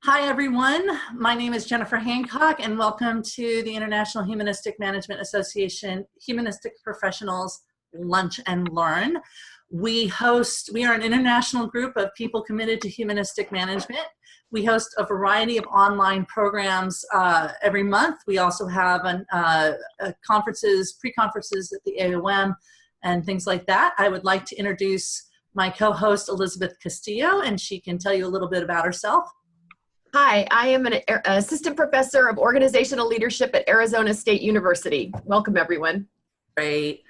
Hi, everyone. My name is Jennifer Hancock, and welcome to the International Humanistic Management Association Humanistic Professionals Lunch and Learn. We are an international group of people committed to humanistic management. We host a variety of online programs every month. We also have conferences, pre-conferences at the AOM and things like that. I would like to introduce my co-host, Elizabeth Castillo, and she can tell you a little bit about herself. Hi, I am an assistant professor of organizational leadership at Arizona State University. Welcome, everyone. Great.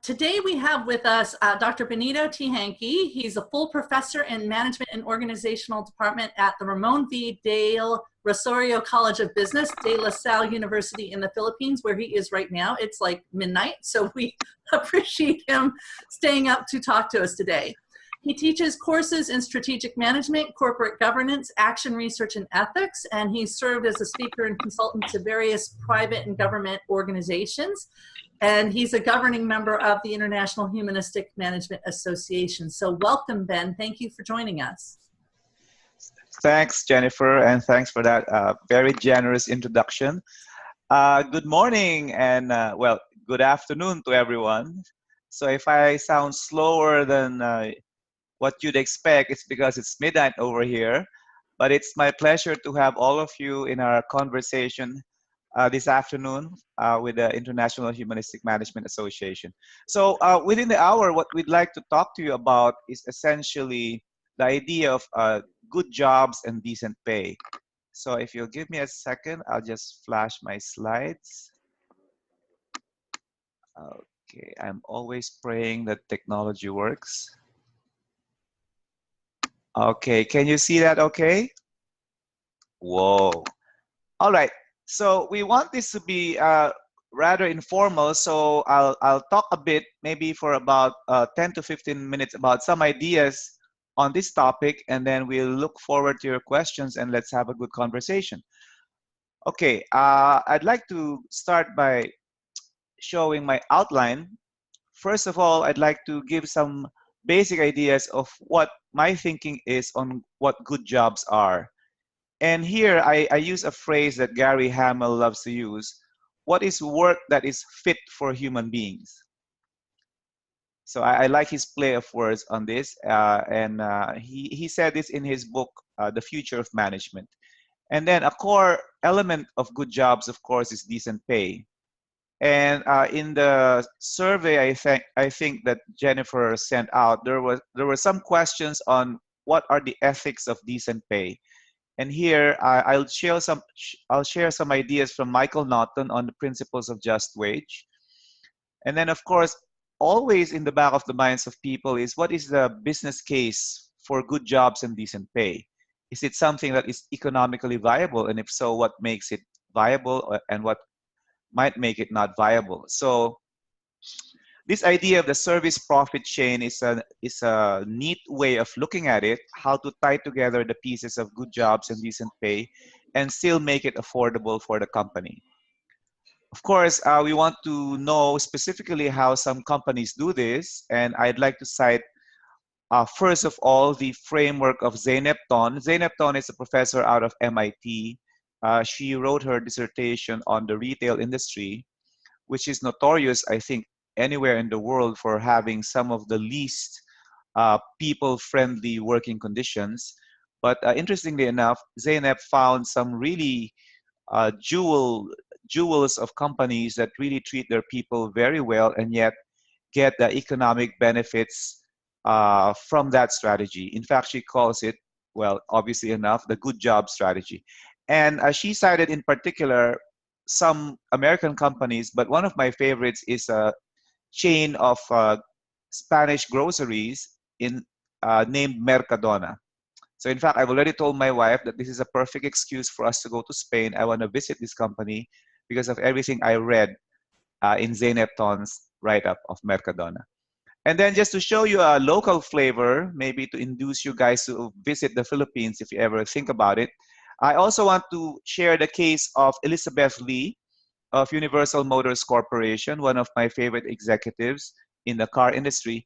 Today we have with us Dr. Benito Teehankee. He's a full professor in management and organizational department at the Ramon V. Del Rosario College of Business, De La Salle University in the Philippines, where he is right now. It's like midnight, so we appreciate him staying up to talk to us today. He teaches courses in strategic management, corporate governance, action research, and ethics, and he's served as a speaker and consultant to various private and government organizations. And he's a governing member of the International Humanistic Management Association. So welcome, Ben. Thank you for joining us. Thanks, Jennifer, and thanks for that very generous introduction. Good morning and, well, good afternoon to everyone. So if I sound slower than what you'd expect, it's because it's midnight over here, but it's my pleasure to have all of you in our conversation this afternoon with the International Humanistic Management Association. So within the hour, what we'd like to talk to you about is essentially the idea of good jobs and decent pay. So if you'll give me a second, I'll just flash my slides. Okay, I'm always praying that technology works. Okay, can you see that okay? Whoa. All right, so we want this to be rather informal, so I'll talk a bit, maybe for about 10 to 15 minutes about some ideas on this topic, and then we'll look forward to your questions and let's have a good conversation. Okay, I'd like to start by showing my outline. First of all, I'd like to give some basic ideas of what my thinking is on what good jobs are. And here I use a phrase that Gary Hamel loves to use. What is work that is fit for human beings? So I like his play of words on this. He said this in his book, The Future of Management. And then a core element of good jobs, of course, is decent pay. And in the survey, I think that Jennifer sent out, there were some questions on what are the ethics of decent pay. And here I'll share some ideas from Michael Naughton on the principles of just wage. And then, of course, always in the back of the minds of people is what is the business case for good jobs and decent pay? Is it something that is economically viable? And if so, what makes it viable and what might make it not viable? So this idea of the service profit chain is a neat way of looking at it, how to tie together the pieces of good jobs and decent pay and still make it affordable for the company. Of course, we want to know specifically how some companies do this, and I'd like to cite first of all the framework of Zeynep Ton. Zeynep Ton is a professor out of MIT. She wrote her dissertation on the retail industry, which is notorious, I think, anywhere in the world for having some of the least people-friendly working conditions. But interestingly enough, Zeynep found some really jewels of companies that really treat their people very well and yet get the economic benefits from that strategy. In fact, she calls it, well, obviously enough, the good job strategy. And she cited in particular some American companies, but one of my favorites is a chain of Spanish groceries named Mercadona. So in fact, I've already told my wife that this is a perfect excuse for us to go to Spain. I want to visit this company because of everything I read in Zeynep Ton's write-up of Mercadona. And then just to show you a local flavor, maybe to induce you guys to visit the Philippines if you ever think about it, I also want to share the case of Elizabeth Lee of Universal Motors Corporation, one of my favorite executives in the car industry.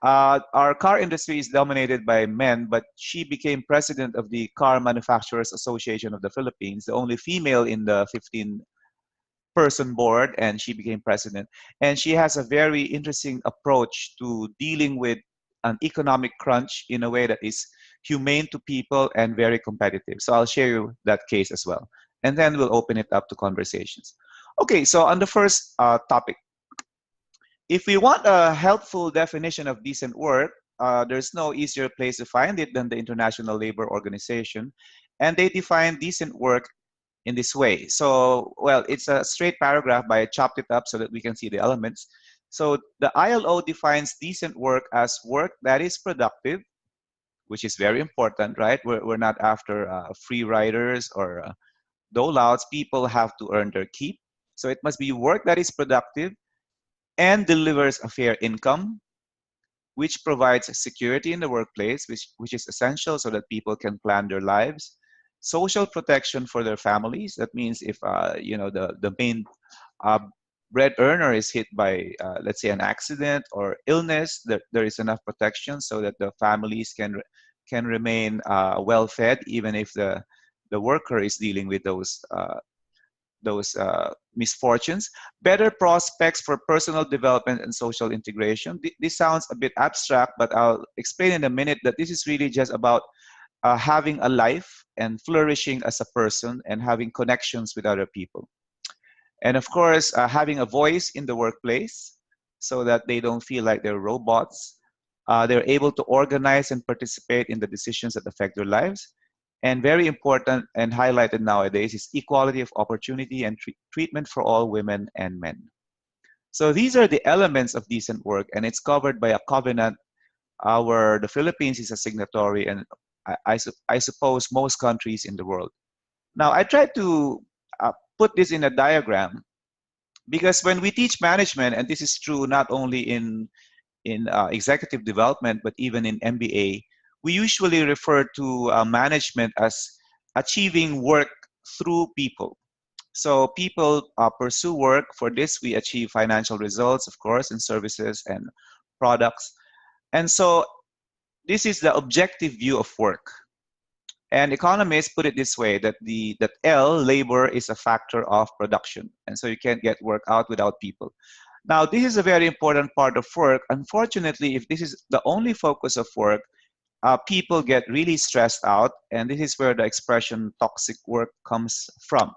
Our car industry is dominated by men, but she became president of the Car Manufacturers Association of the Philippines, the only female in the 15-person board, and she became president. And she has a very interesting approach to dealing with an economic crunch in a way that is humane to people and very competitive. So I'll share you that case as well. And then we'll open it up to conversations. Okay, so on the first topic, if we want a helpful definition of decent work, there's no easier place to find it than the International Labor Organization. And they define decent work in this way. So, well, it's a straight paragraph, but I chopped it up so that we can see the elements. So the ILO defines decent work as work that is productive, which is very important, right? We're not after free riders or dole-outs. People have to earn their keep. So it must be work that is productive and delivers a fair income, which provides security in the workplace, which is essential so that people can plan their lives. Social protection for their families. That means if the main bread earner is hit by, let's say, an accident or illness, there is enough protection so that the families can remain well fed, even if the worker is dealing with those misfortunes. Better prospects for personal development and social integration. This sounds a bit abstract, but I'll explain in a minute that this is really just about having a life and flourishing as a person and having connections with other people. And of course, having a voice in the workplace so that they don't feel like they're robots. They're able to organize and participate in the decisions that affect their lives. And very important and highlighted nowadays is equality of opportunity and treatment for all women and men. So these are the elements of decent work, and it's covered by a covenant where the Philippines is a signatory, and I suppose most countries in the world. Now, I tried to put this in a diagram because when we teach management, and this is true not only in executive development, but even in MBA, we usually refer to management as achieving work through people. So people pursue work. For this, we achieve financial results, of course, in services and products. And so this is the objective view of work. And economists put it this way, that L, labor, is a factor of production. And so you can't get work out without people. Now, this is a very important part of work. Unfortunately, if this is the only focus of work, people get really stressed out, and this is where the expression toxic work comes from.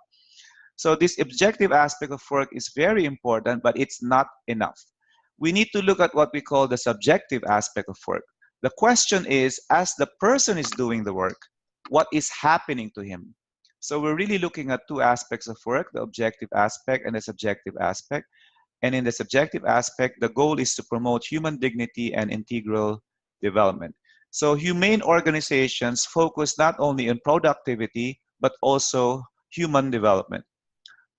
So this objective aspect of work is very important, but it's not enough. We need to look at what we call the subjective aspect of work. The question is, as the person is doing the work, what is happening to him? So we're really looking at two aspects of work, the objective aspect and the subjective aspect. And in the subjective aspect, the goal is to promote human dignity and integral development. So humane organizations focus not only on productivity, but also human development.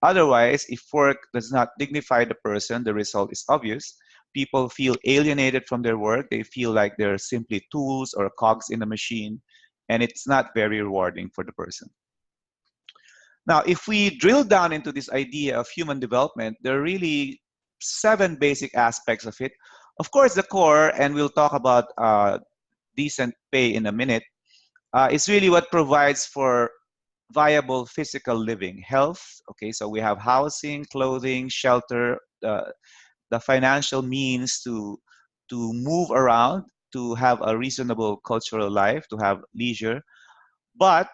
Otherwise, if work does not dignify the person, the result is obvious. People feel alienated from their work. They feel like they're simply tools or cogs in a machine, and it's not very rewarding for the person. Now, if we drill down into this idea of human development, there are really 7 basic aspects of it. Of course, the core, and we'll talk about decent pay in a minute, is really what provides for viable physical living. Health, okay, so we have housing, clothing, shelter, the financial means to move around, to have a reasonable cultural life, to have leisure. But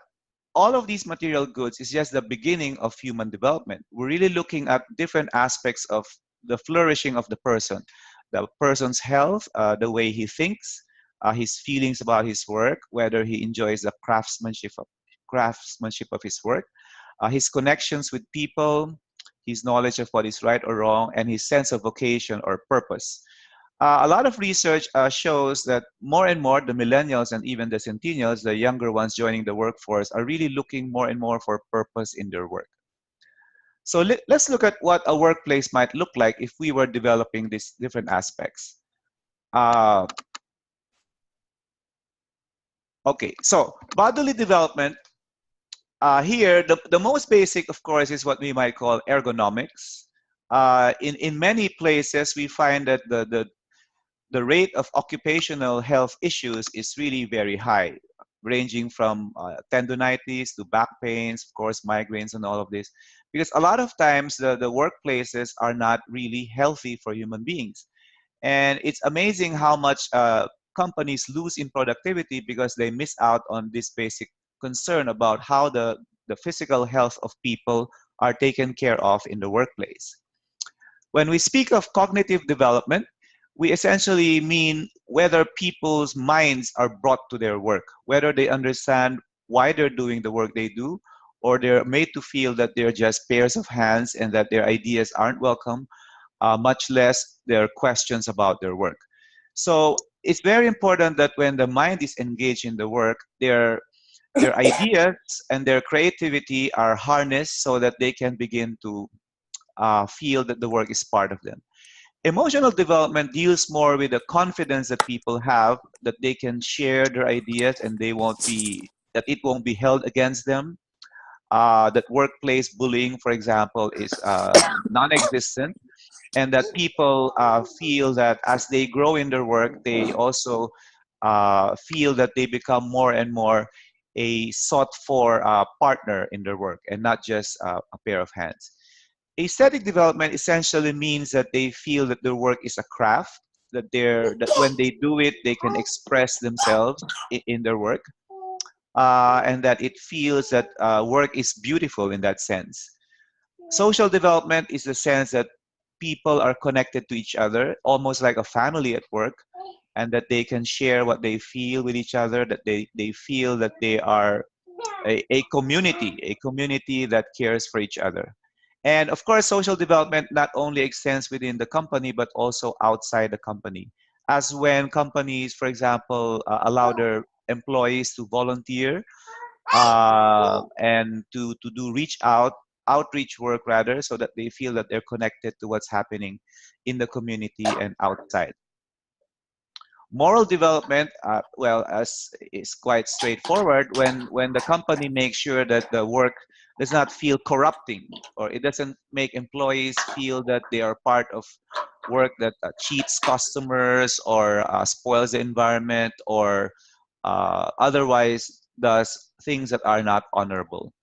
all of these material goods is just the beginning of human development. We're really looking at different aspects of the flourishing of the person's health, the way he thinks, his feelings about his work, whether he enjoys the craftsmanship of his work, his connections with people, his knowledge of what is right or wrong, and his sense of vocation or purpose. A lot of research shows that more and more the millennials and even the centennials, the younger ones joining the workforce, are really looking more and more for purpose in their work. So let's look at what a workplace might look like if we were developing these different aspects. Okay, so bodily development. Here, the most basic, of course, is what we might call ergonomics. In many places, we find that the rate of occupational health issues is really very high, ranging from tendonitis to back pains, of course, migraines and all of this. Because a lot of times the workplaces are not really healthy for human beings. And it's amazing how much companies lose in productivity because they miss out on this basic concern about how the physical health of people are taken care of in the workplace. When we speak of cognitive development, we essentially mean whether people's minds are brought to their work, whether they understand why they're doing the work they do, or they're made to feel that they're just pairs of hands and that their ideas aren't welcome, much less their questions about their work. So it's very important that when the mind is engaged in the work, their ideas and their creativity are harnessed so that they can begin to feel that the work is part of them. Emotional development deals more with the confidence that people have that they can share their ideas and that it won't be held against them. That workplace bullying, for example, is non-existent, and that people feel that as they grow in their work, they also feel that they become more and more a sought for partner in their work and not just a pair of hands. Aesthetic development essentially means that they feel that their work is a craft, that when they do it, they can express themselves in their work, and that it feels that work is beautiful in that sense. Social development is the sense that people are connected to each other, almost like a family at work, and that they can share what they feel with each other, that they feel that they are a community that cares for each other. And of course, social development not only extends within the company, but also outside the company. As when companies, for example, allow their employees to volunteer and to do outreach work rather, so that they feel that they're connected to what's happening in the community and outside. Moral development, well, as is quite straightforward when the company makes sure that the work does not feel corrupting, or it doesn't make employees feel that they are part of work that cheats customers or spoils the environment or otherwise does things that are not honorable.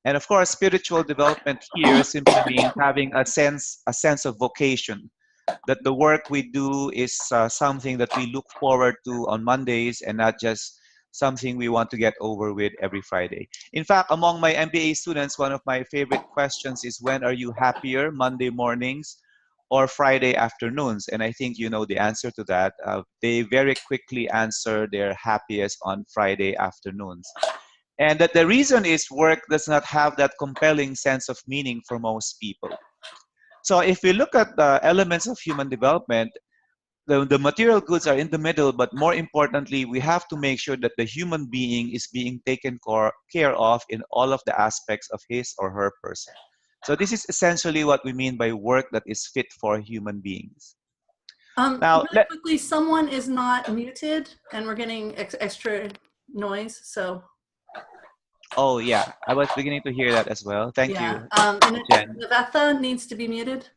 And of course, spiritual development here simply means having a sense of vocation, that the work we do is something that we look forward to on Mondays and not just something we want to get over with every Friday. In fact, among my MBA students, one of my favorite questions is, when are you happier, Monday mornings or Friday afternoons? And I think you know the answer to that. They very quickly answer they're happiest on Friday afternoons. And that the reason is work does not have that compelling sense of meaning for most people. So if we look at the elements of human development, the material goods are in the middle, but more importantly, we have to make sure that the human being is being taken care of in all of the aspects of his or her person. So this is essentially what we mean by work that is fit for human beings. Now, really quickly, someone is not muted and we're getting extra noise, so. Oh yeah, I was beginning to hear that as well. Thank you, Jen. Navetha needs to be muted.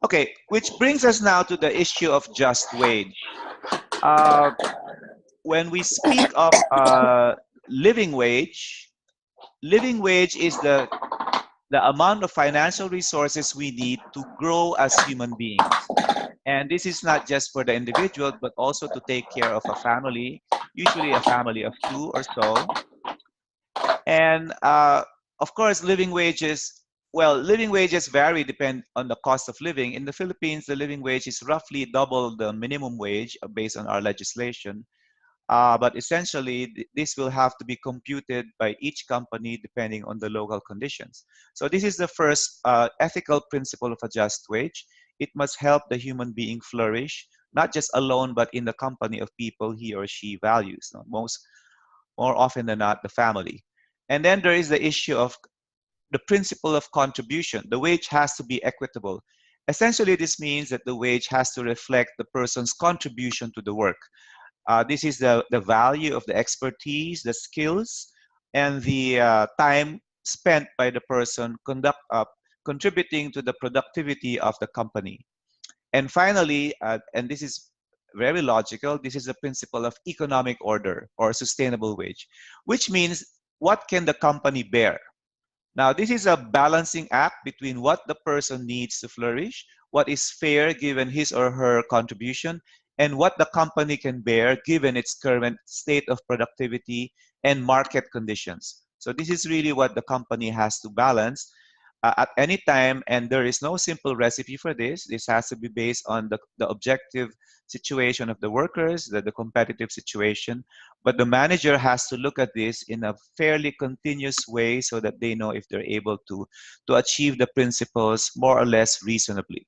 Okay, which brings us now to the issue of just wage. When we speak of living wage is the amount of financial resources we need to grow as human beings. And this is not just for the individual, but also to take care of a family, usually a family of two or so. And of course, living wages vary depend on the cost of living. In the Philippines, the living wage is roughly double the minimum wage based on our legislation. But essentially, this will have to be computed by each company depending on the local conditions. So this is the first ethical principle of a just wage. It must help the human being flourish, not just alone, but in the company of people he or she values. No? More often than not, the family. And then there is the issue of the principle of contribution. The wage has to be equitable. Essentially, this means that the wage has to reflect the person's contribution to the work. This is the value of the expertise, the skills, and the time spent by the person contributing to the productivity of the company. And finally, and this is very logical, this is the principle of economic order or sustainable wage, which means what can the company bear? Now, this is a balancing act between what the person needs to flourish, what is fair given his or her contribution, and what the company can bear given its current state of productivity and market conditions. So this is really what the company has to balance at any time, and there is no simple recipe for this. This has to be based on the objective situation of the workers, the competitive situation, but the manager has to look at this in a fairly continuous way so that they know if they're able to achieve the principles more or less reasonably.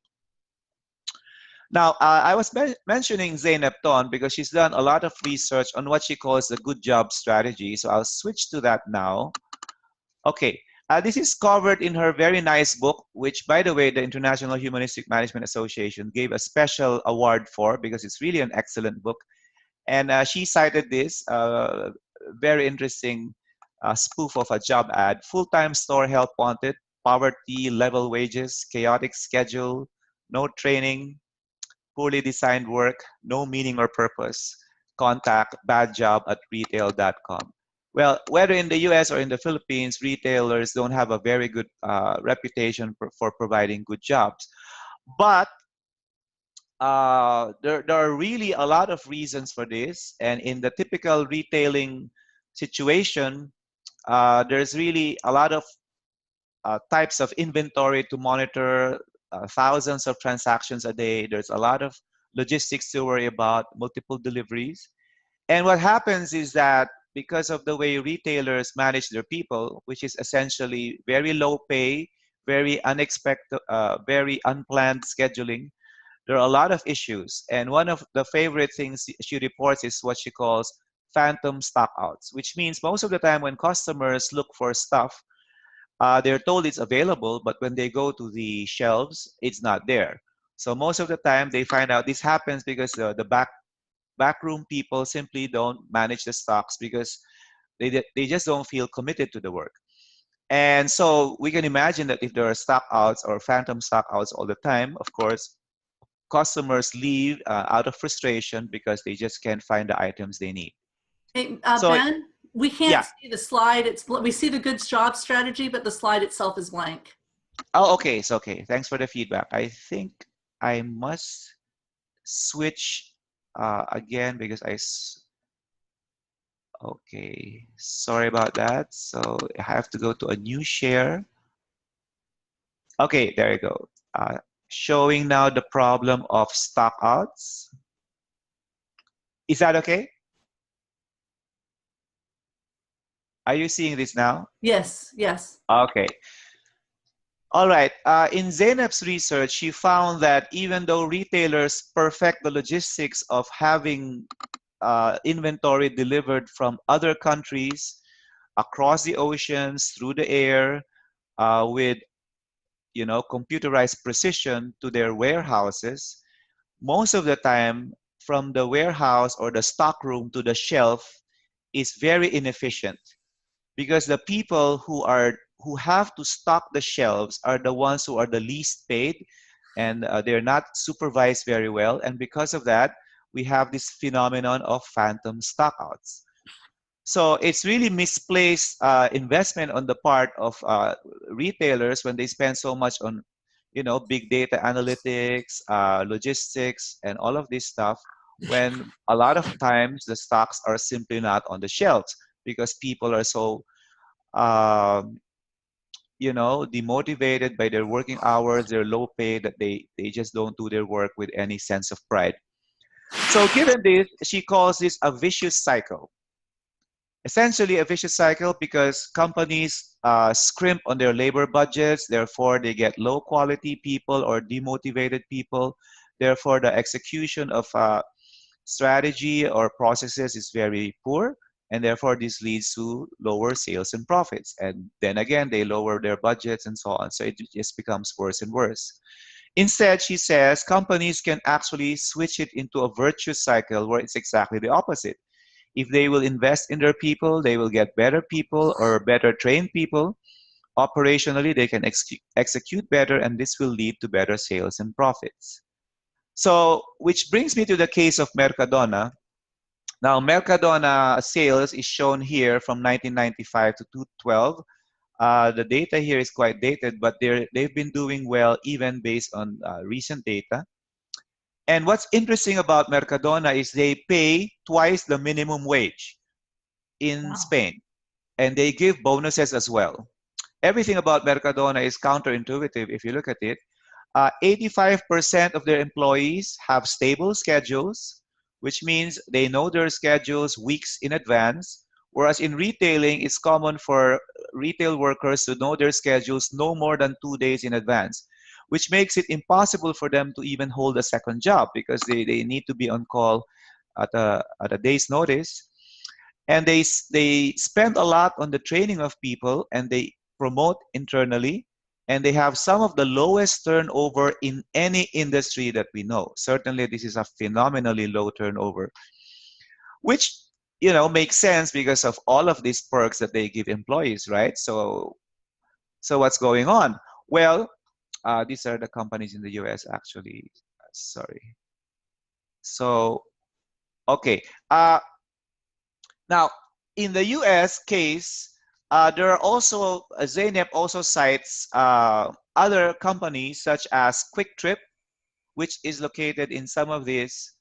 Now, I was mentioning Zeynep Ton because she's done a lot of research on what she calls the good job strategy. So I'll switch to that now. Okay, this is covered in her very nice book, which, by the way, the International Humanistic Management Association gave a special award for because it's really an excellent book. And she cited this very interesting spoof of a job ad: full-time store help wanted, poverty, level wages, chaotic schedule, no training, poorly designed work, no meaning or purpose. Contact badjob@retail.com. Well, whether in the US or in the Philippines, retailers don't have a very good reputation for providing good jobs. But there are really a lot of reasons for this. And in the typical retailing situation, there's really a lot of types of inventory to monitor, thousands of transactions a day. There's a lot of logistics to worry about, multiple deliveries. And what happens is that because of the way retailers manage their people, which is essentially very low pay, very unexpected, very unplanned scheduling, there are a lot of issues. And one of the favorite things she reports is what she calls phantom stockouts, which means most of the time when customers look for stuff, they're told it's available, but when they go to the shelves, it's not there. So most of the time they find out this happens because the backroom people simply don't manage the stocks because they just don't feel committed to the work. And so we can imagine that if there are stockouts or phantom stockouts all the time, of course, customers leave out of frustration because they just can't find the items they need. Hey, So, Ben, we can't yeah. see the slide. We see the good job strategy, but the slide itself is blank. Oh, okay. It's okay. Thanks for the feedback. I think I must switch again because okay. Sorry about that. So I have to go to a new share. Okay, there you go. Showing now the problem of stockouts. Is that okay? Are you seeing this now? Yes, yes. Okay. All right. In Zeynep's research, she found that even though retailers perfect the logistics of having inventory delivered from other countries across the oceans, through the air, with computerized precision to their warehouses, most of the time from the warehouse or the stockroom to the shelf is very inefficient because the people who have to stock the shelves are the ones who are the least paid, and they're not supervised very well. And because of that, we have this phenomenon of phantom stockouts. So it's really misplaced investment on the part of retailers when they spend so much on, big data analytics, logistics, and all of this stuff, when a lot of times the stocks are simply not on the shelves because people are so demotivated by their working hours, their low pay, that they just don't do their work with any sense of pride. So given this, she calls this a vicious cycle. Essentially a vicious cycle because companies scrimp on their labor budgets, therefore they get low quality people or demotivated people, therefore the execution of strategy or processes is very poor, and therefore this leads to lower sales and profits. And then again, they lower their budgets and so on. So it just becomes worse and worse. Instead, she says, companies can actually switch it into a virtuous cycle where it's exactly the opposite. If they will invest in their people, they will get better people or better trained people. Operationally, they can execute better, and this will lead to better sales and profits. So, which brings me to the case of Mercadona. Now, Mercadona sales is shown here from 1995 to 2012. The data here is quite dated, but they've been doing well even based on recent data. And what's interesting about Mercadona is they pay twice the minimum wage in Spain, and they give bonuses as well. Everything about Mercadona is counterintuitive if you look at it. 85% of their employees have stable schedules, which means they know their schedules weeks in advance, whereas in retailing, it's common for retail workers to know their schedules no more than 2 days in advance, which makes it impossible for them to even hold a second job because they need to be on call at a day's notice. And they spend a lot on the training of people, and they promote internally, and they have some of the lowest turnover in any industry that we know. Certainly, this is a phenomenally low turnover, which makes sense because of all of these perks that they give employees, right? So what's going on? Well, these are the companies in the US, actually. Sorry. So, okay. Now, in the US case, there are also, Zeynep also cites other companies such as Quick Trip, which is located in some of these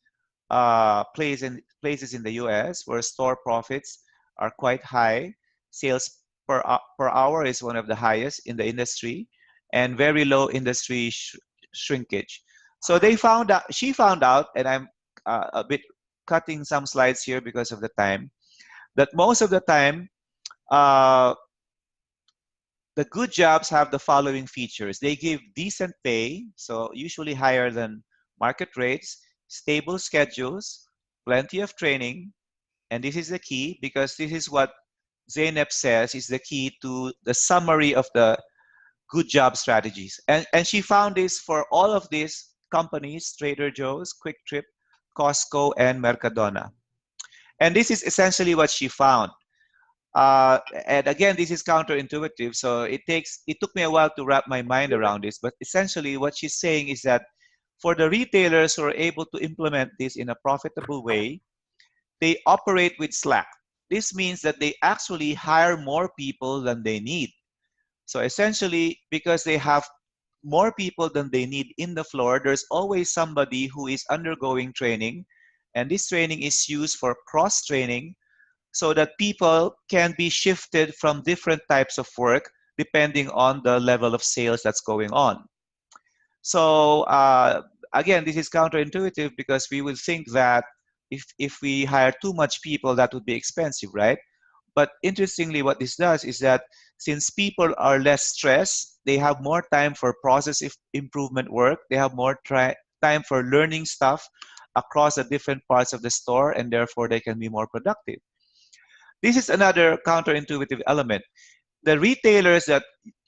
places in the US where store profits are quite high. Sales per hour is one of the highest in the industry, and very low industry shrinkage. So she found out, and I'm a bit cutting some slides here because of the time, that most of the time, the good jobs have the following features. They give decent pay, so usually higher than market rates, stable schedules, plenty of training, and this is the key because this is what Zeynep says is the key to the summary of the good job strategies. And she found this for all of these companies, Trader Joe's, Quick Trip, Costco, and Mercadona. And this is essentially what she found. And again, this is counterintuitive, so it took me a while to wrap my mind around this. But essentially, what she's saying is that for the retailers who are able to implement this in a profitable way, they operate with slack. This means that they actually hire more people than they need. So essentially, because they have more people than they need in the floor, there's always somebody who is undergoing training, and this training is used for cross-training, so that people can be shifted from different types of work depending on the level of sales that's going on. So again, this is counterintuitive because we would think that if we hire too much people, that would be expensive, right? But interestingly, what this does is that since people are less stressed, they have more time for process improvement work, they have more time for learning stuff across the different parts of the store, and therefore they can be more productive. This is another counterintuitive element. The retailers that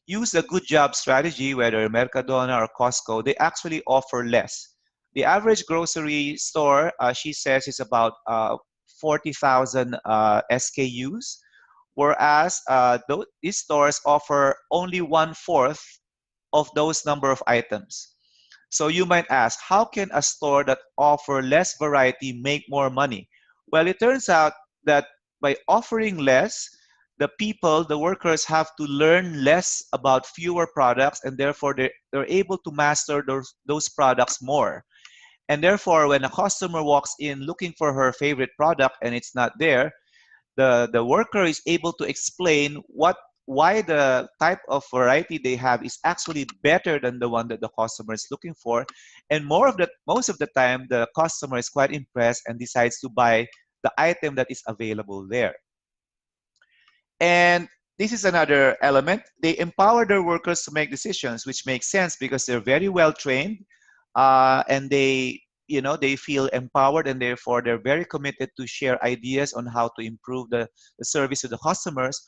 use the good job strategy, whether Mercadona or Costco, they actually offer less. The average grocery store, she says, is about 40,000 SKUs, whereas these stores offer only 1/4 of those number of items. So you might ask, how can a store that offer less variety make more money? Well, it turns out that by offering less, the workers have to learn less about fewer products, and therefore they're able to master those products more. And therefore, when a customer walks in looking for her favorite product and it's not there, the worker is able to explain why the type of variety they have is actually better than the one that the customer is looking for. And most of the time, the customer is quite impressed and decides to buy the item that is available there. And this is another element. They empower their workers to make decisions, which makes sense because they're very well trained, and they feel empowered, and therefore they're very committed to share ideas on how to improve the service to the customers.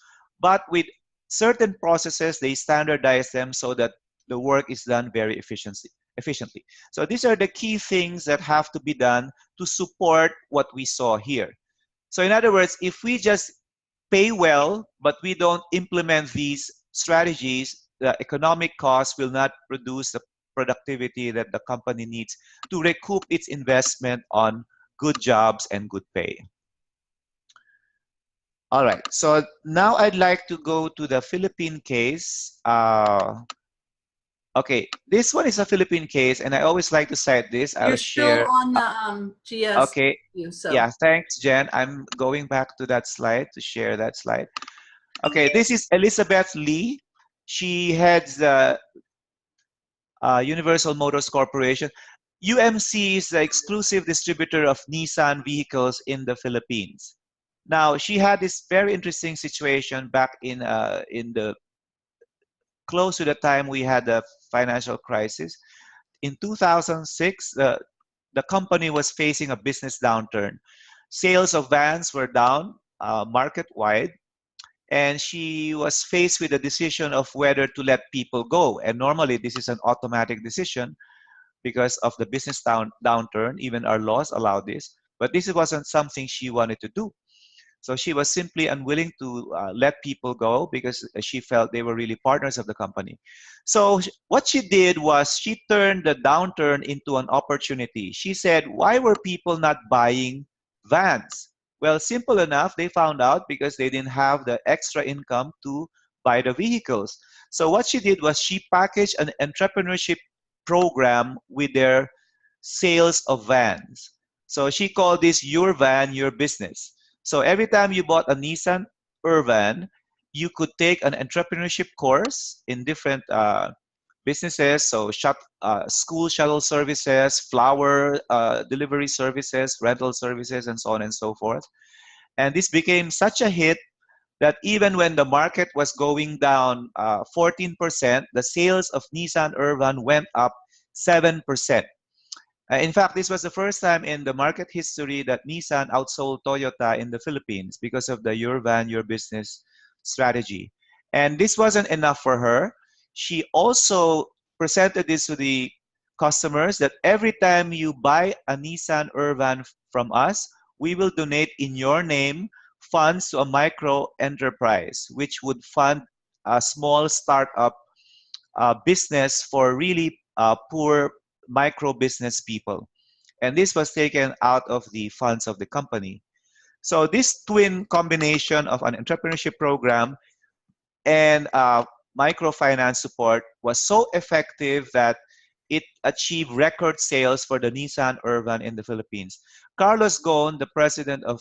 But with certain processes, they standardize them so that the work is done very efficiently. So these are the key things that have to be done to support what we saw here. So in other words, if we just pay well, but we don't implement these strategies, the economic cost will not produce productivity that the company needs to recoup its investment on good jobs and good pay. All right, so now I'd like to go to the Philippine case. Okay, this one is a Philippine case, and I always like to cite this. I'll You're still share. on the GS. Okay, So. yeah, thanks, Jen. I'm going back to that slide to share that slide. Okay, this is Elizabeth Lee. She heads the Universal Motors Corporation. UMC is the exclusive distributor of Nissan vehicles in the Philippines. Now, she had this very interesting situation back in the close to the time we had the financial crisis. In 2006, the company was facing a business downturn. Sales of vans were down market-wide, and she was faced with the decision of whether to let people go. And normally, this is an automatic decision because of the business downturn. Even our laws allow this. But this wasn't something she wanted to do. So she was simply unwilling to let people go because she felt they were really partners of the company. So what she did was she turned the downturn into an opportunity. She said, why were people not buying vans? Well, simple enough, they found out because they didn't have the extra income to buy the vehicles. So what she did was she packaged an entrepreneurship program with their sales of vans. So she called this Your Van, Your Business. So every time you bought a Nissan Urban, you could take an entrepreneurship course in different businesses. So school shuttle services, flower delivery services, rental services, and so on and so forth. And this became such a hit that even when the market was going down 14%, the sales of Nissan Urban went up 7%. In fact, this was the first time in the market history that Nissan outsold Toyota in the Philippines because of the Your Van, Your Business strategy. And this wasn't enough for her. She also presented this to the customers that every time you buy a Nissan Urban from us, we will donate in your name funds to a micro enterprise, which would fund a small startup business for really poor micro business people. And this was taken out of the funds of the company. So this twin combination of an entrepreneurship program and microfinance support was so effective that it achieved record sales for the Nissan Urban in the Philippines. Carlos Ghosn, the president of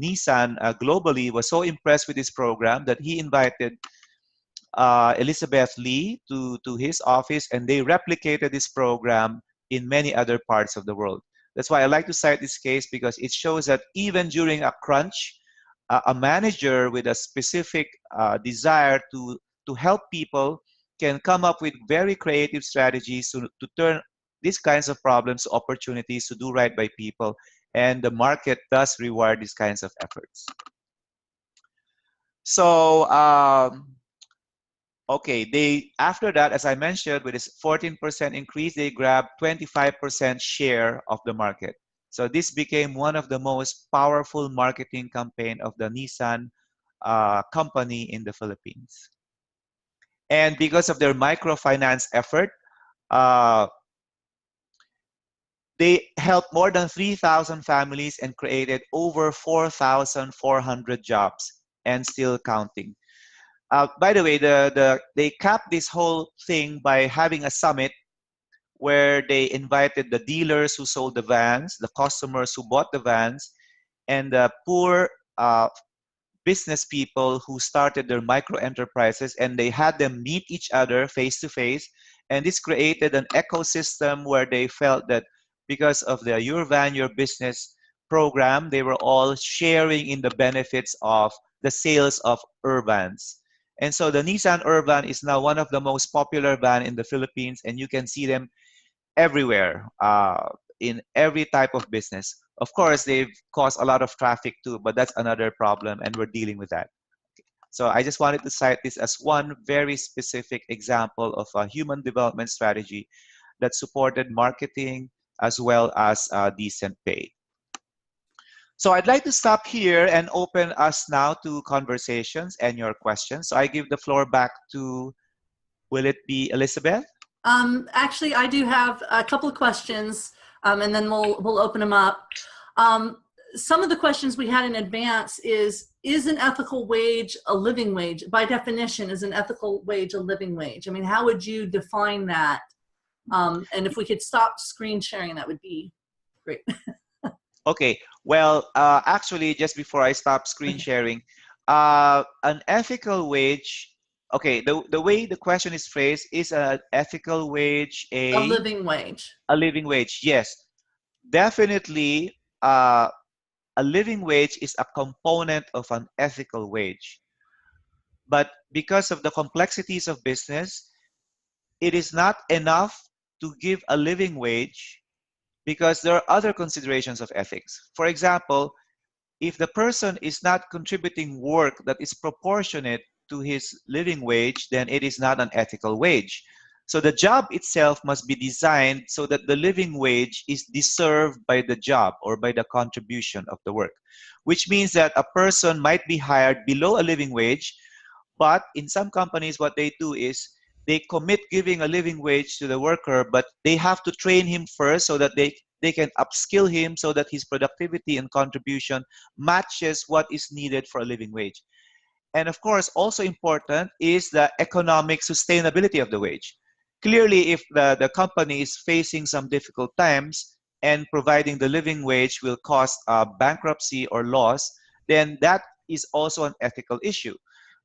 Nissan globally, was so impressed with this program that he invited Elizabeth Lee to his office, and they replicated this program in many other parts of the world. That's why I like to cite this case, because it shows that even during a crunch, a manager with a specific desire to help people can come up with very creative strategies to turn these kinds of problems to opportunities to do right by people, and the market does reward these kinds of efforts. So okay, after that, as I mentioned, with this 14% increase, they grabbed 25% share of the market. So this became one of the most powerful marketing campaign of the Nissan company in the Philippines. And because of their microfinance effort, they helped more than 3,000 families and created over 4,400 jobs, and still counting. By the way, they capped this whole thing by having a summit where they invited the dealers who sold the vans, the customers who bought the vans, and the poor business people who started their micro enterprises, and they had them meet each other face to face. And this created an ecosystem where they felt that because of the Your Van, Your Business program, they were all sharing in the benefits of the sales of Urbans. And so the Nissan Urban is now one of the most popular van in the Philippines, and you can see them everywhere in every type of business. Of course, they've caused a lot of traffic too, but that's another problem, and we're dealing with that. So I just wanted to cite this as one very specific example of a human development strategy that supported marketing as well as decent pay. So I'd like to stop here and open us now to conversations and your questions. So I give the floor back to, will it be Elizabeth? Actually, I do have a couple of questions, and then we'll open them up. Some of the questions we had in advance is an ethical wage a living wage? By definition, is an ethical wage a living wage? I mean, how would you define that? And if we could stop screen sharing, that would be great. Okay, well, actually, just before I stop screen sharing, an ethical wage, okay, the way the question is phrased, is an ethical wage A living wage. a living wage? Yes, definitely. A living wage is a component of an ethical wage. But because of the complexities of business, it is not enough to give a living wage because there are other considerations of ethics. For example, if the person is not contributing work that is proportionate to his living wage, then it is not an ethical wage. So the job itself must be designed so that the living wage is deserved by the job or by the contribution of the work, which means that a person might be hired below a living wage, but in some companies, what they do is they commit giving a living wage to the worker, but they have to train him first so that they can upskill him so that his productivity and contribution matches what is needed for a living wage. And of course, also important is the economic sustainability of the wage. Clearly, if the company is facing some difficult times and providing the living wage will cause bankruptcy or loss, then that is also an ethical issue.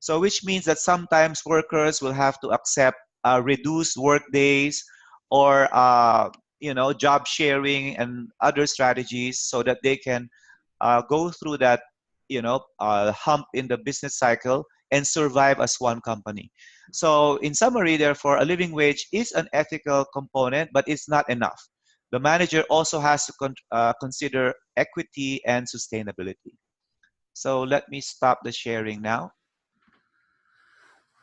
So which means that sometimes workers will have to accept reduced work days or job sharing and other strategies so that they can go through that hump in the business cycle and survive as one company. So in summary, therefore, a living wage is an ethical component, but it's not enough. The manager also has to consider equity and sustainability. So let me stop the sharing now.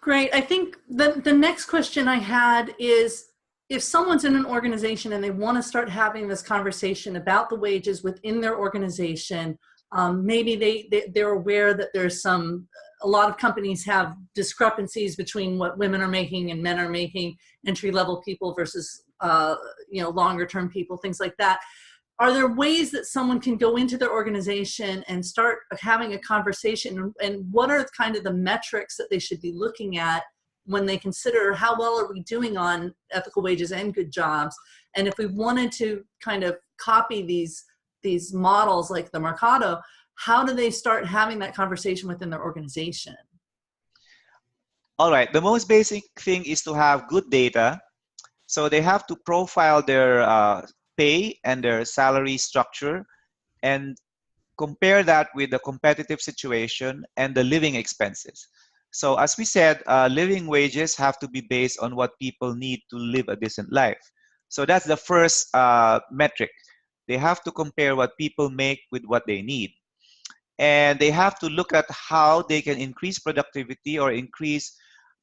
Great. I think the next question I had is, if someone's in an organization and they want to start having this conversation about the wages within their organization, maybe they're aware that there's a lot of companies have discrepancies between what women are making and men are making, entry-level people versus longer term people, things like that. Are there ways that someone can go into their organization and start having a conversation, and what are kind of the metrics that they should be looking at when they consider how well are we doing on ethical wages and good jobs? And if we wanted to kind of copy these models like the Mercado, how do they start having that conversation within their organization? All right, the most basic thing is to have good data. So they have to profile their pay and their salary structure and compare that with the competitive situation and the living expenses. So as we said, living wages have to be based on what people need to live a decent life. So that's the first metric. They have to compare what people make with what they need. And they have to look at how they can increase productivity or increase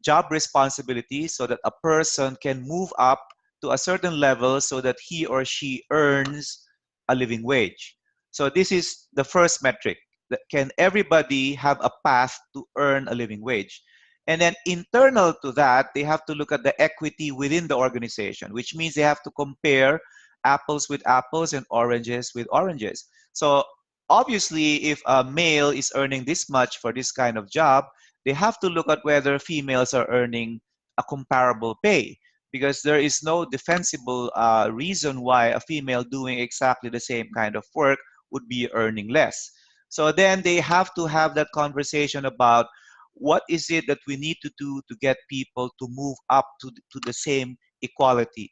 job responsibility so that a person can move up to a certain level so that he or she earns a living wage. So this is the first metric. Can everybody have a path to earn a living wage? And then internal to that, they have to look at the equity within the organization, which means they have to compare apples with apples and oranges with oranges. So obviously, if a male is earning this much for this kind of job, they have to look at whether females are earning a comparable pay, because there is no defensible reason why a female doing exactly the same kind of work would be earning less. So then they have to have that conversation about what is it that we need to do to get people to move up to the same equality.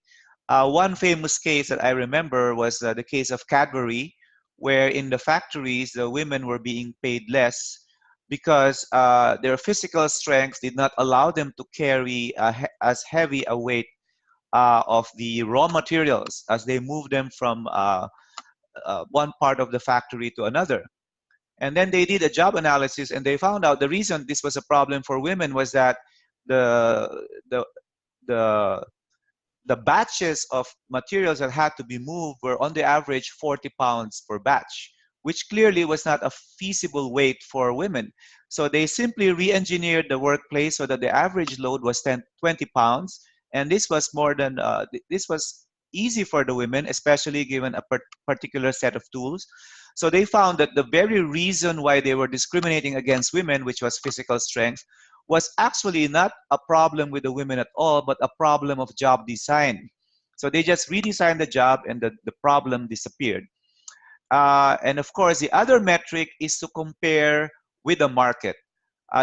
One famous case that I remember was the case of Cadbury, where in the factories, the women were being paid less because their physical strength did not allow them to carry as heavy a weight of the raw materials as they moved them from one part of the factory to another. And then they did a job analysis and they found out the reason this was a problem for women was that the batches of materials that had to be moved were on the average 40 pounds per batch, which clearly was not a feasible weight for women. So they simply re-engineered the workplace so that the average load was 20 pounds. And this was more than, this was easy for the women, especially given a particular set of tools. So they found that the very reason why they were discriminating against women, which was physical strength, was actually not a problem with the women at all, but a problem of job design. So they just redesigned the job and the problem disappeared. And of course, the other metric is to compare with the market.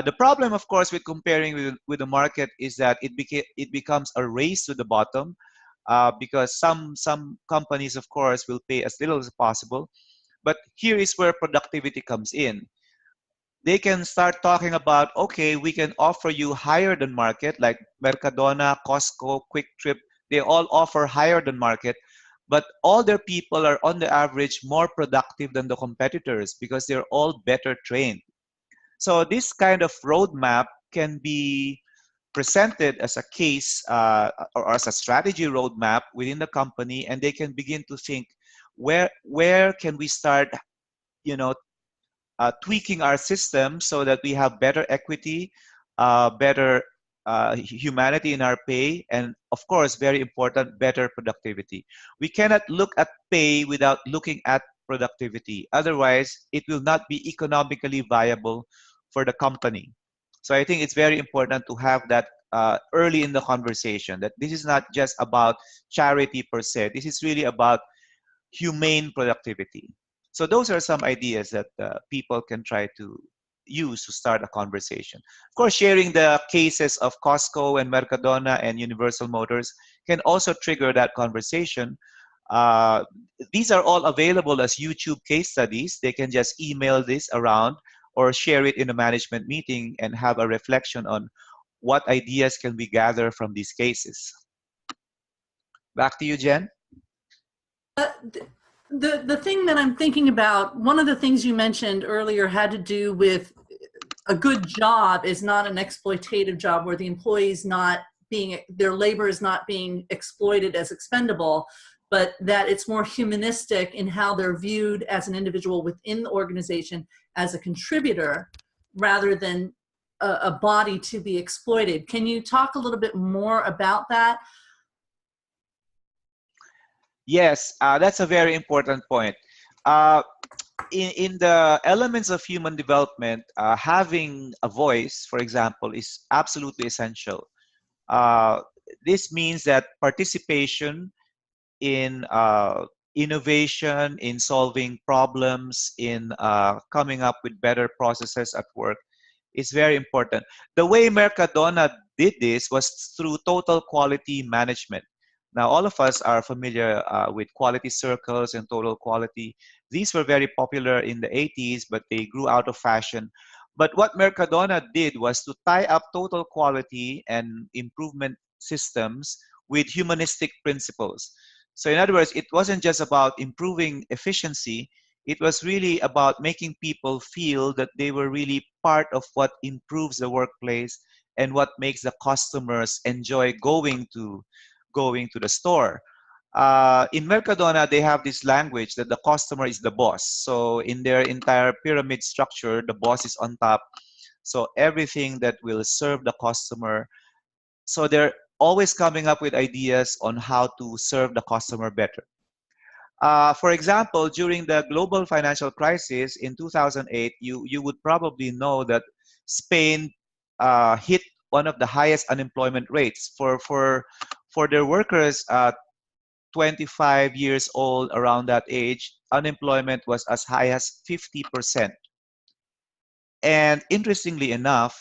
The problem, of course, with comparing with the market is that it becomes a race to the bottom, because some companies, of course, will pay as little as possible. But here is where productivity comes in. They can start talking about, okay, we can offer you higher than market, like Mercadona, Costco, Quick Trip. They all offer higher than market, but all their people are on the average more productive than the competitors because they're all better trained. So this kind of roadmap can be presented as a case, or as a strategy roadmap within the company, and they can begin to think, where can we start, tweaking our system so that we have better equity, better humanity in our pay, and of course, very important, better productivity. We cannot look at pay without looking at productivity. Otherwise, it will not be economically viable for the company. So I think it's very important to have that early in the conversation, that this is not just about charity per se. This is really about humane productivity. So those are some ideas that people can try to use to start a conversation. Of course, sharing the cases of Costco and Mercadona and Universal Motors can also trigger that conversation. These are all available as YouTube case studies. They can just email this around or share it in a management meeting and have a reflection on what ideas can we gather from these cases. Back to you, Jen. The thing that I'm thinking about, one of the things you mentioned earlier had to do with a good job is not an exploitative job where the employee's not being, their labor is not being exploited as expendable, but that it's more humanistic in how they're viewed as an individual within the organization as a contributor rather than a body to be exploited. Can you talk a little bit more about that? Yes, that's a very important point. In the elements of human development, having a voice, for example, is absolutely essential. This means that participation in innovation, in solving problems, in coming up with better processes at work is very important. The way Mercadona did this was through total quality management. Now, all of us are familiar with quality circles and total quality. These were very popular in the 80s, but they grew out of fashion. But what Mercadona did was to tie up total quality and improvement systems with humanistic principles. So in other words, it wasn't just about improving efficiency. It was really about making people feel that they were really part of what improves the workplace and what makes the customers enjoy going to the store. In Mercadona, they have this language that the customer is the boss. So in their entire pyramid structure, the boss is on top. So everything that will serve the customer. So they're always coming up with ideas on how to serve the customer better. For example, during the global financial crisis in 2008, you would probably know that Spain hit one of the highest unemployment rates for their workers 25 years old, around that age. Unemployment was as high as 50%. And interestingly enough,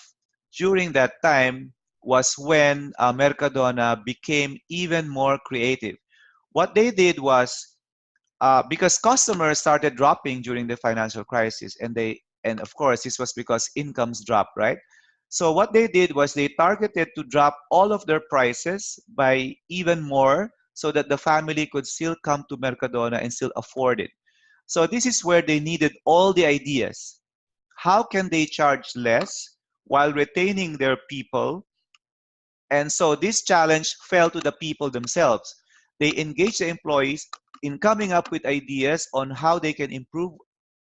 during that time was when Mercadona became even more creative. What they did was, because customers started dropping during the financial crisis, and of course this was because incomes dropped, right? So what they did was they targeted to drop all of their prices by even more so that the family could still come to Mercadona and still afford it. So this is where they needed all the ideas. How can they charge less while retaining their people? And so this challenge fell to the people themselves. They engaged the employees in coming up with ideas on how they can improve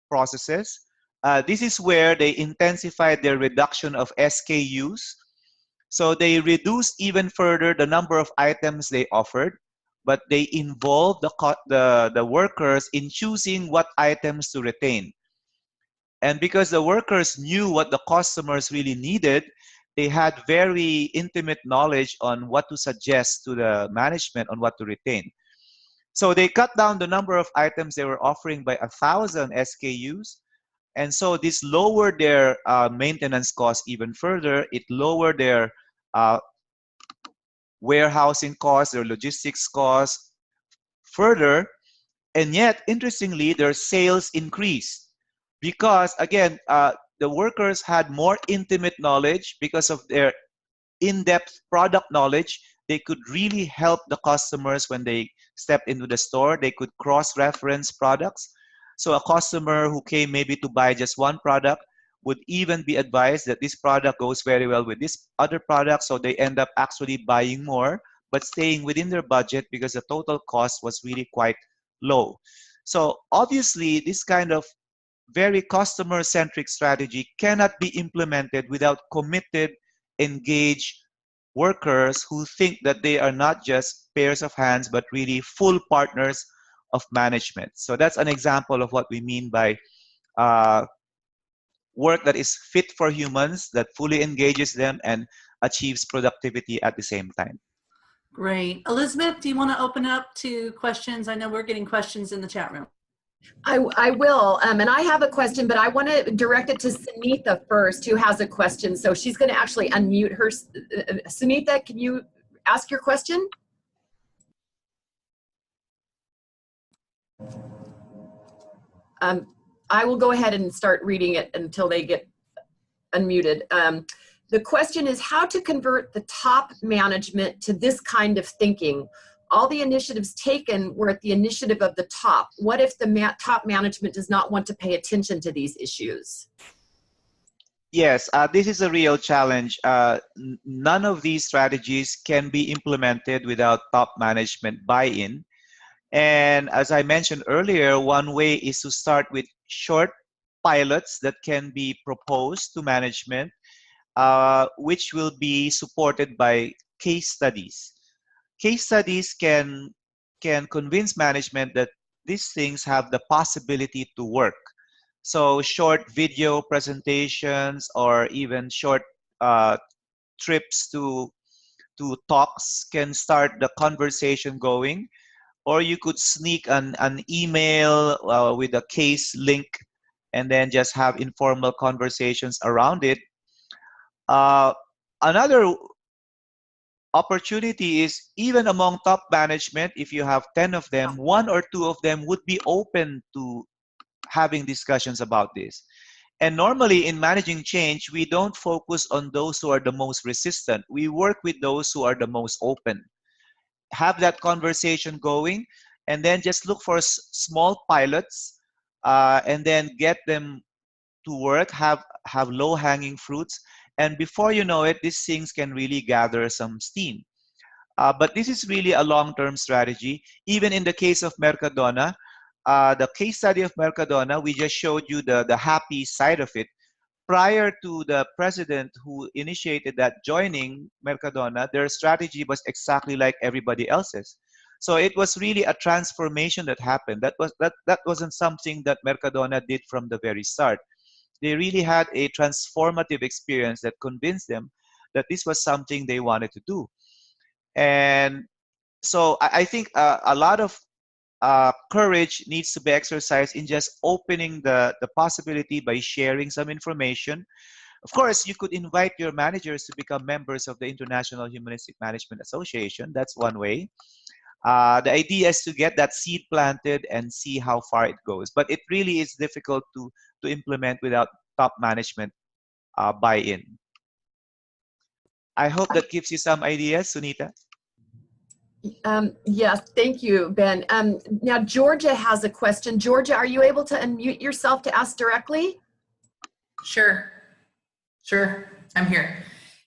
processes. This is where they intensified their reduction of SKUs. So they reduced even further the number of items they offered, but they involved the workers in choosing what items to retain. And because the workers knew what the customers really needed, they had very intimate knowledge on what to suggest to the management on what to retain. So they cut down the number of items they were offering by 1,000 SKUs. And so this lowered their maintenance costs even further. It lowered their warehousing costs, their logistics costs further. And yet, interestingly, their sales increased because, again, the workers had more intimate knowledge because of their in-depth product knowledge. They could really help the customers when they stepped into the store. They could cross-reference products. So a customer who came maybe to buy just one product would even be advised that this product goes very well with this other product. So they end up actually buying more, but staying within their budget because the total cost was really quite low. So obviously, this kind of very customer-centric strategy cannot be implemented without committed, engaged workers who think that they are not just pairs of hands, but really full partners of management. So that's an example of what we mean by work that is fit for humans, that fully engages them and achieves productivity at the same time. Great. Elizabeth, do you want to open up to questions? I know we're getting questions in the chat room. I will, and I have a question, but I want to direct it to Sunitha first, who has a question. So she's going to actually unmute her. Sunitha, can you ask your question? I will go ahead and start reading it until they get unmuted. The question is how to convert the top management to this kind of thinking. All the initiatives taken were at the initiative of the top. What if the top management does not want to pay attention to these issues? Yes, this is a real challenge. None of these strategies can be implemented without top management buy-in. And as I mentioned earlier, one way is to start with short pilots that can be proposed to management, which will be supported by case studies. Case studies can convince management that these things have the possibility to work. So short video presentations or even short trips to talks can start the conversation going. Or you could sneak an email with a case link and then just have informal conversations around it. Another opportunity is even among top management, if you have 10 of them, 1 or 2 of them would be open to having discussions about this. And normally in managing change, we don't focus on those who are the most resistant. We work with those who are the most open. Have that conversation going and then just look for small pilots and then get them to work, have low-hanging fruits. And before you know it, these things can really gather some steam. But this is really a long-term strategy. Even in the case of Mercadona, the case study of Mercadona, we just showed you the happy side of it. Prior to the president who initiated that joining Mercadona, their strategy was exactly like everybody else's. So it was really a transformation that happened. That wasn't something that Mercadona did from the very start. They really had a transformative experience that convinced them that this was something they wanted to do. And so I think a lot of courage needs to be exercised in just opening the possibility by sharing some information. Of course, you could invite your managers to become members of the International Humanistic Management Association. That's one way. The idea is to get that seed planted and see how far it goes. But it really is difficult to implement without top management buy-in. I hope that gives you some ideas, Sunita. Yes, thank you, Ben. Now, Georgia has a question. Georgia, are you able to unmute yourself to ask directly? Sure, I'm here.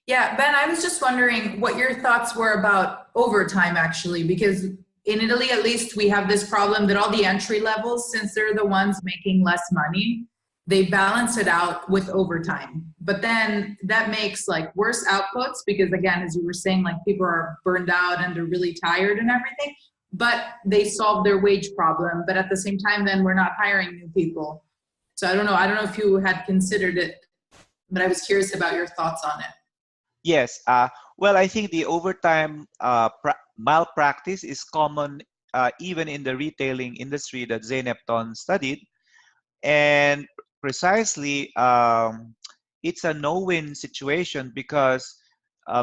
Yeah, Ben, I was just wondering what your thoughts were about overtime, actually, because in Italy, at least, we have this problem that all the entry levels, since they're the ones making less money, they balance it out with overtime. But then that makes like worse outputs because, again, as you were saying, like people are burned out and they're really tired and everything, but they solve their wage problem. But at the same time, then we're not hiring new people. So I don't know if you had considered it, but I was curious about your thoughts on it. Yes. Well, I think the overtime malpractice is common even in the retailing industry that Zeynepton studied. And precisely, it's a no-win situation because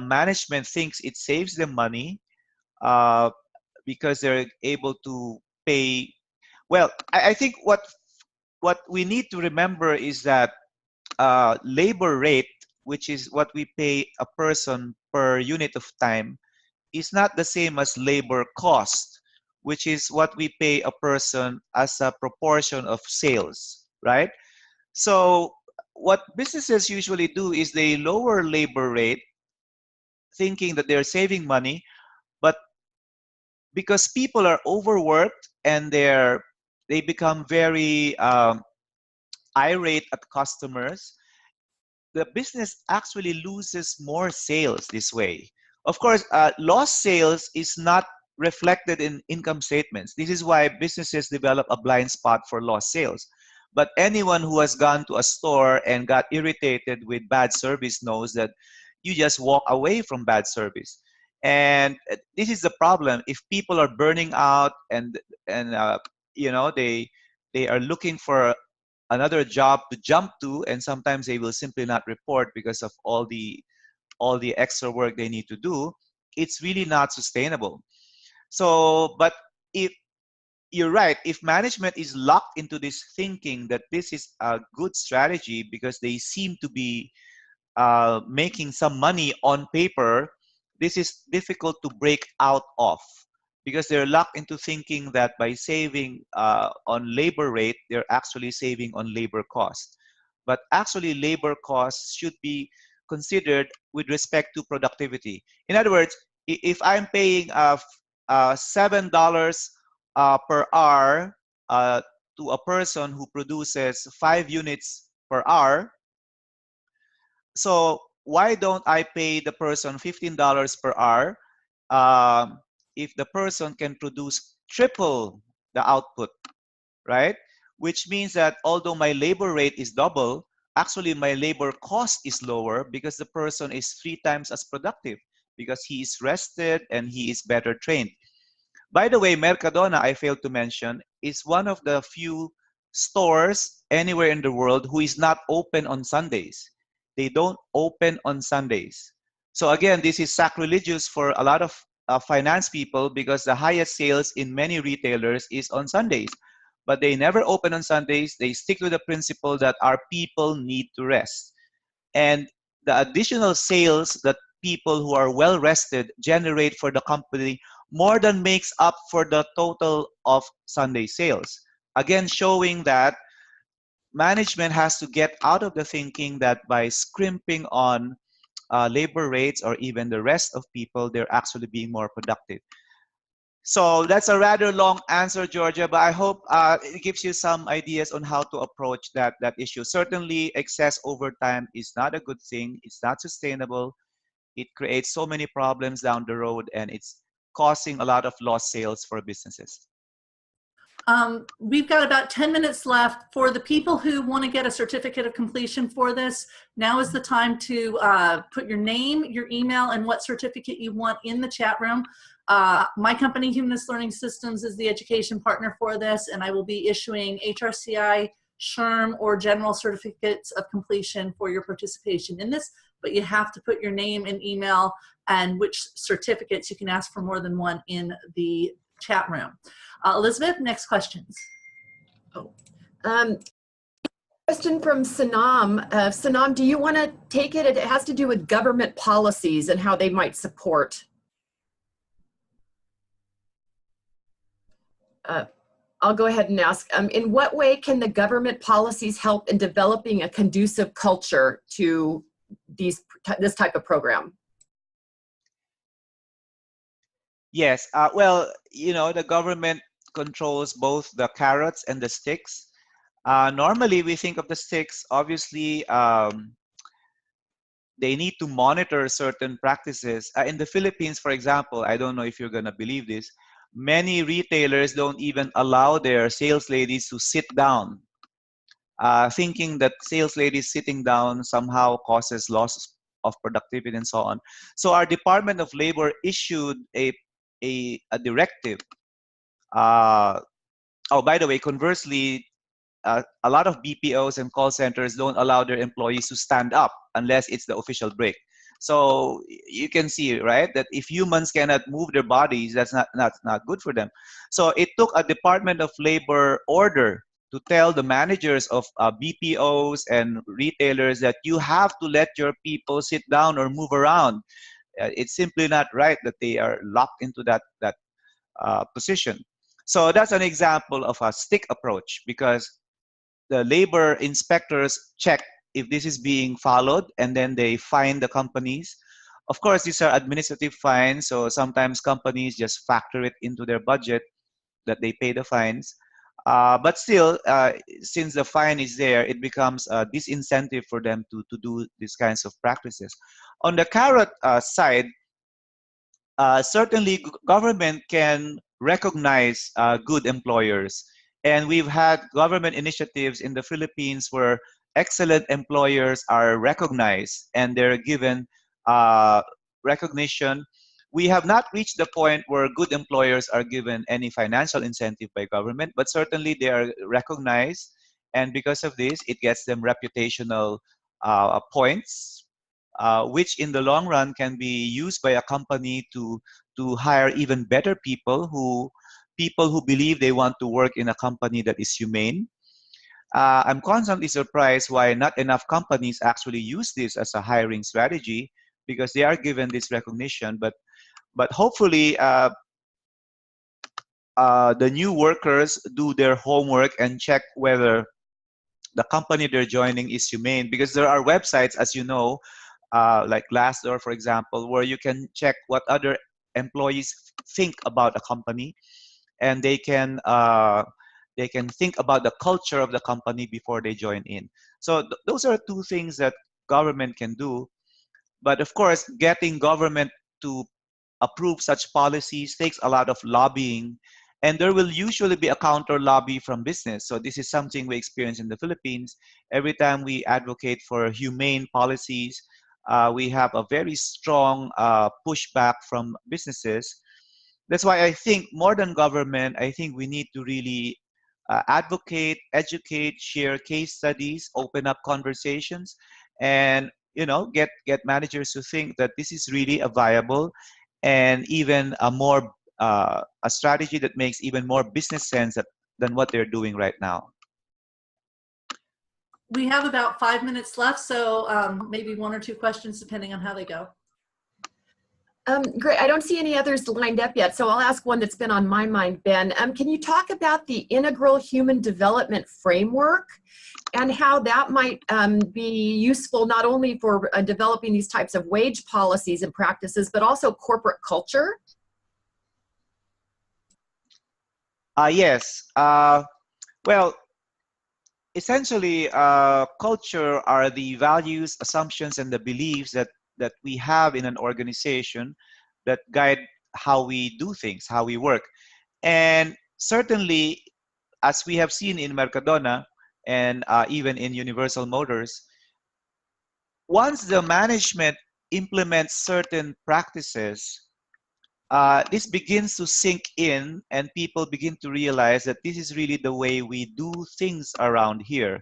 management thinks it saves them money because they're able to pay. Well, I think what we need to remember is that labor rate, which is what we pay a person per unit of time, is not the same as labor cost, which is what we pay a person as a proportion of sales, right? So what businesses usually do is they lower labor rate thinking that they're saving money, but because people are overworked and they become very irate at customers, the business actually loses more sales this way. Of course, lost sales is not reflected in income statements. This is why businesses develop a blind spot for lost sales. But anyone who has gone to a store and got irritated with bad service knows that you just walk away from bad service. And this is the problem. If people are burning out and they are looking for another job to jump to, and sometimes they will simply not report because of all the extra work they need to do, it's really not sustainable. So, but if you're right, if management is locked into this thinking that this is a good strategy because they seem to be making some money on paper, this is difficult to break out of because they're locked into thinking that by saving on labor rate, they're actually saving on labor cost. But actually, labor costs should be considered with respect to productivity. In other words, if I'm paying $7 per hour to a person who produces 5 units per hour, so why don't I pay the person $15 per hour if the person can produce triple the output, right? Which means that although my labor rate is double, actually my labor cost is lower because the person is 3 times as productive because he is rested and he is better trained. By the way, Mercadona, I failed to mention, is one of the few stores anywhere in the world who is not open on Sundays. They don't open on Sundays. So again, this is sacrilegious for a lot of finance people because the highest sales in many retailers is on Sundays. But they never open on Sundays. They stick to the principle that our people need to rest. And the additional sales that people who are well rested generate for the company more than makes up for the total of Sunday sales. Again, showing that management has to get out of the thinking that by scrimping on labor rates or even the rest of people, they're actually being more productive. So that's a rather long answer, Georgia, but I hope it gives you some ideas on how to approach that issue. Certainly, excess overtime is not a good thing. It's not sustainable. It creates so many problems down the road, and it's causing a lot of lost sales for businesses. We've got about 10 minutes left. For the people who want to get a certificate of completion for this, now is the time to put your name, your email, and what certificate you want in the chat room. My company, Humanist Learning Systems, is the education partner for this, and I will be issuing HRCI, SHRM, or general certificates of completion for your participation in this, but you have to put your name and email and which certificates. You can ask for more than one in the chat room. Elizabeth, next questions. Question from Sanam. Sanam, do you want to take it? It has to do with government policies and how they might support. I'll go ahead and ask. In what way can the government policies help in developing a conducive culture to this type of program? Yes. Well, the government controls both the carrots and the sticks. Normally, we think of the six. Obviously, they need to monitor certain practices. In the Philippines, for example, I don't know if you're going to believe this, many retailers don't even allow their sales ladies to sit down, thinking that sales ladies sitting down somehow causes loss of productivity and so on. So our Department of Labor issued a directive. Oh, by the way, conversely, a lot of BPOs and call centers don't allow their employees to stand up unless it's the official break. So you can see, right, that if humans cannot move their bodies, that's not good for them. So it took a Department of Labor order to tell the managers of BPOs and retailers that you have to let your people sit down or move around. It's simply not right that they are locked into that position. So that's an example of a stick approach, because the labor inspectors check if this is being followed, and then they fine the companies. Of course, these are administrative fines, so sometimes companies just factor it into their budget that they pay the fines. But still, since the fine is there, it becomes a disincentive for them to do these kinds of practices. On the carrot side, certainly government can recognize good employers. And we've had government initiatives in the Philippines where excellent employers are recognized and they're given recognition. We have not reached the point where good employers are given any financial incentive by government, but certainly they are recognized. And because of this, it gets them reputational points, which in the long run can be used by a company to hire even better people who believe they want to work in a company that is humane. I'm constantly surprised why not enough companies actually use this as a hiring strategy, because they are given this recognition. But hopefully the new workers do their homework and check whether the company they're joining is humane, because there are websites, as you know, like Glassdoor, for example, where you can check what other employees think about a company, and they can think about the culture of the company before they join in. So those are two things that government can do. But of course, getting government to approve such policies takes a lot of lobbying, and there will usually be a counter lobby from business. So this is something we experience in the Philippines. Every time we advocate for humane policies, we have a very strong pushback from businesses. That's why I think more than government, I think we need to really advocate, educate, share case studies, open up conversations, and get managers to think that this is really a viable and even a strategy that makes even more business sense than what they're doing right now. We have about 5 minutes left, so maybe one or two questions depending on how they go. Great. I don't see any others lined up yet, so I'll ask one that's been on my mind, Ben. Can you talk about the integral human development framework and how that might be useful not only for developing these types of wage policies and practices, but also corporate culture? Yes. Well, essentially, culture are the values, assumptions, and the beliefs that we have in an organization that guide how we do things, how we work. And certainly, as we have seen in Mercadona and even in Universal Motors, once the management implements certain practices, this begins to sink in, and people begin to realize that this is really the way we do things around here.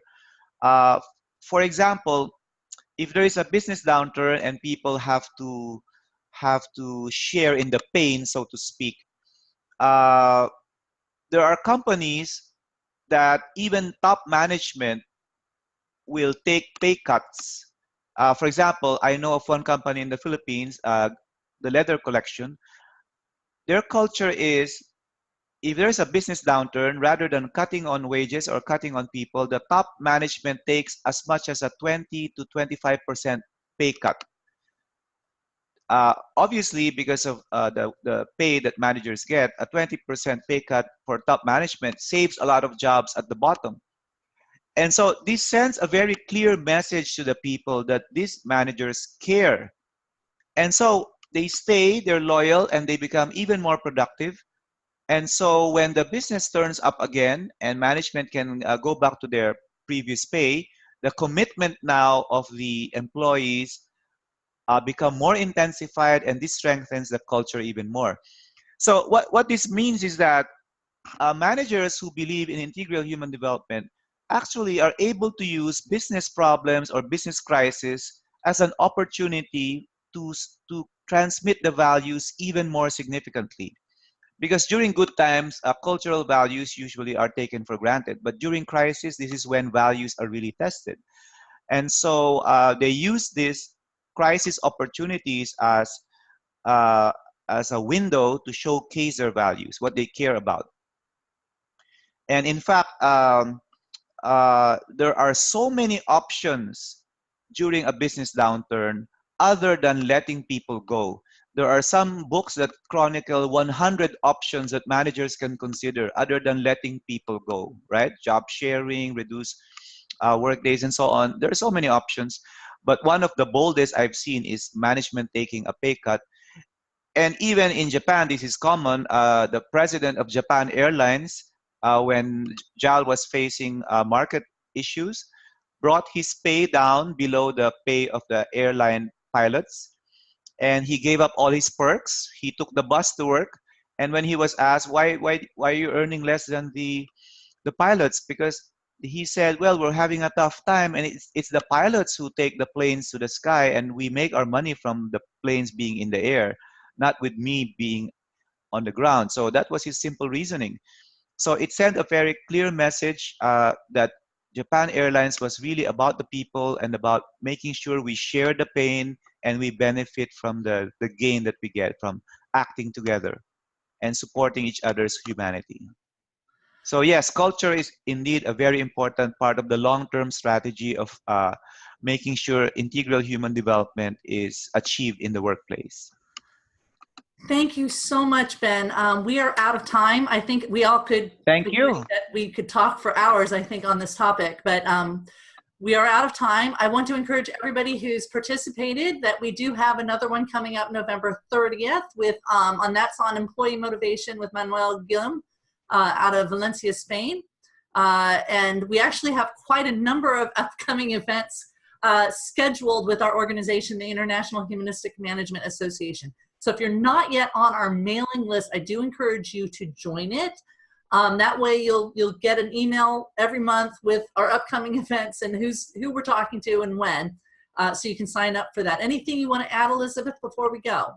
For example, if there is a business downturn and people have to share in the pain, so to speak, there are companies that even top management will take pay cuts. For example, I know of one company in the Philippines, the Leather Collection. Their culture is, if there's a business downturn, rather than cutting on wages or cutting on people, the top management takes as much as a 20 to 25% pay cut. Obviously, because of the pay that managers get, a 20% pay cut for top management saves a lot of jobs at the bottom. And so this sends a very clear message to the people that these managers care. And so they stay, they're loyal, and they become even more productive. And so when the business turns up again and management can go back to their previous pay, the commitment now of the employees become more intensified, and this strengthens the culture even more. So what this means is that managers who believe in integral human development actually are able to use business problems or business crisis as an opportunity to transmit the values even more significantly. Because during good times, cultural values usually are taken for granted. But during crisis, this is when values are really tested. And so they use these crisis opportunities as a window to showcase their values, what they care about. And in fact, there are so many options during a business downturn other than letting people go. There are some books that chronicle 100 options that managers can consider other than letting people go, right? Job sharing, reduce work days, and so on. There are so many options. But one of the boldest I've seen is management taking a pay cut. And even in Japan, this is common. The president of Japan Airlines, when JAL was facing market issues, brought his pay down below the pay of the airline pilots. And he gave up all his perks. He took the bus to work. And when he was asked, why are you earning less than the pilots? Because he said, well, we're having a tough time, and it's the pilots who take the planes to the sky, and we make our money from the planes being in the air, not with me being on the ground. So that was his simple reasoning. So it sent a very clear message that Japan Airlines was really about the people and about making sure we share the pain and we benefit from the gain that we get from acting together and supporting each other's humanity. So yes, culture is indeed a very important part of the long-term strategy of making sure integral human development is achieved in the workplace. Thank you so much, Ben. We are out of time. I think we all could. Thank you. That we could talk for hours, I think, on this topic, but we are out of time. I want to encourage everybody who's participated that we do have another one coming up November 30th with, that's on employee motivation with Manuel Guillem out of Valencia, Spain. And we actually have quite a number of upcoming events scheduled with our organization, the International Humanistic Management Association. So if you're not yet on our mailing list, I do encourage you to join it. That way you'll get an email every month with our upcoming events and who we're talking to and when. So you can sign up for that. Anything you want to add, Elizabeth, before we go?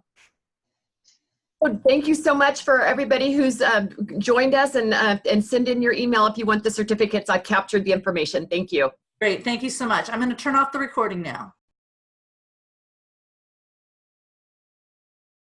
Well, thank you so much for everybody who's joined us, and send in your email if you want the certificates. I've captured the information. Thank you. Great. Thank you so much. I'm going to turn off the recording now.